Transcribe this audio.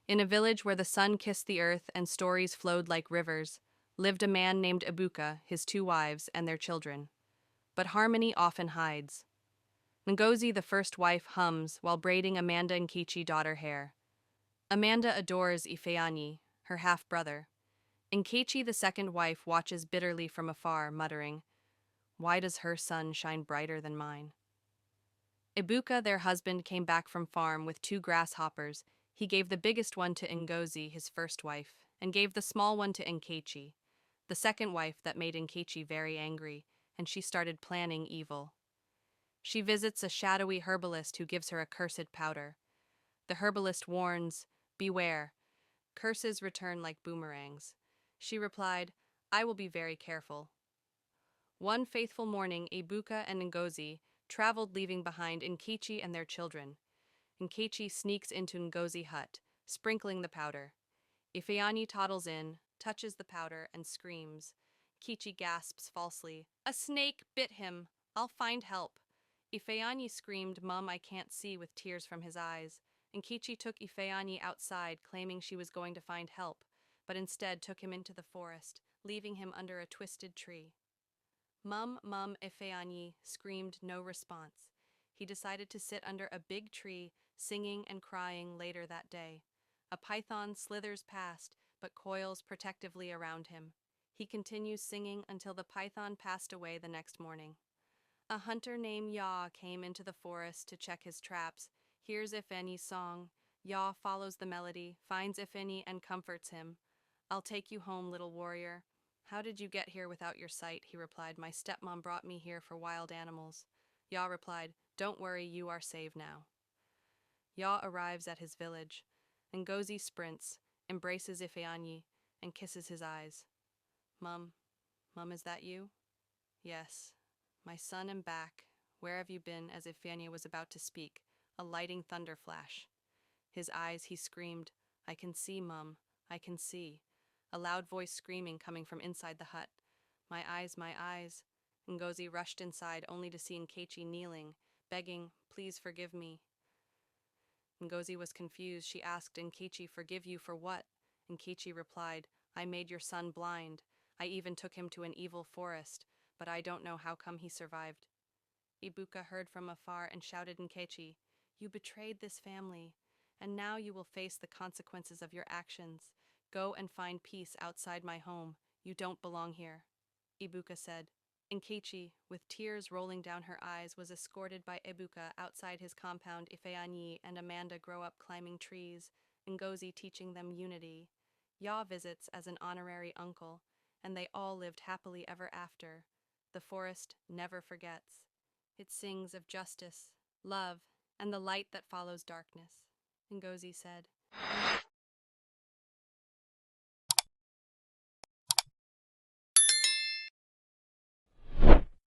In a village where the sun kissed the earth and stories flowed like rivers, lived a man named Ibuka, his two wives, and their children. But harmony often hides. Ngozi, the first wife, hums while braiding Amanda Nkechi daughter hair. Amanda adores Ifeanyi, her half-brother. Nkechi, the second wife, watches bitterly from afar, muttering, "Why does her sun shine brighter than mine?" Ibuka, their husband, came back from farm with two grasshoppers. He gave the biggest one to Ngozi, his first wife, and gave the small one to Nkechi, the second wife. That made Nkechi very angry, and she started planning evil. She visits a shadowy herbalist who gives her a cursed powder. The herbalist warns, "Beware, curses return like boomerangs." She replied, "I will be very careful." One faithful morning, Ibuka and Ngozi traveled, leaving behind Nkechi and their children. Nkechi sneaks into Ngozi hut, sprinkling the powder. Ifeanyi toddles in, touches the powder, and screams. Kichi gasps falsely, "A snake bit him! I'll find help." Ifeanyi screamed, "Mum, I can't see," with tears from his eyes. Nkechi took Ifeanyi outside, claiming she was going to find help, but instead took him into the forest, leaving him under a twisted tree. "Mum, Mum," Ifeanyi screamed, no response. He decided to sit under a big tree, singing and crying. Later that day, a python slithers past, but coils protectively around him. He continues singing until the python passed away the next morning. A hunter named Yaw came into the forest to check his traps. Hears Ifeanyi's song. Yaw follows the melody, finds Ifeanyi, and comforts him. "I'll take you home, little warrior." "How did you get here without your sight?" he replied. "My stepmom brought me here for wild animals." Yaw replied, "Don't worry, you are saved now." Yaw arrives at his village. Ngozi sprints, embraces Ifeanyi, and kisses his eyes. "Mum, Mum, is that you?" "Yes. My son, am back. Where have you been?" As Ifeanyi was about to speak, a lighting thunder flash. His eyes, he screamed, "I can see, Mum, I can see." A loud voice screaming coming from inside the hut. My eyes, my eyes." Ngozi rushed inside, only to see Nkechi kneeling, begging, "Please forgive me." Ngozi was confused. She asked Nkechi, "Forgive you for what?" Nkechi replied, "I made your son blind. I even took him to an evil forest, but I don't know how come he survived." Ibuka heard from afar and shouted, "Nkechi, you betrayed this family, and now you will face the consequences of your actions. Go and find peace outside my home. You don't belong here." Ibuka said. Nkechi, with tears rolling down her eyes, was escorted by Ibuka outside his compound. Ifeanyi and Amanda grow up climbing trees, Ngozi teaching them unity. Yaw visits as an honorary uncle, and they all lived happily ever after. The forest never forgets. It sings of justice, love, and the light that follows darkness. Ngozi said.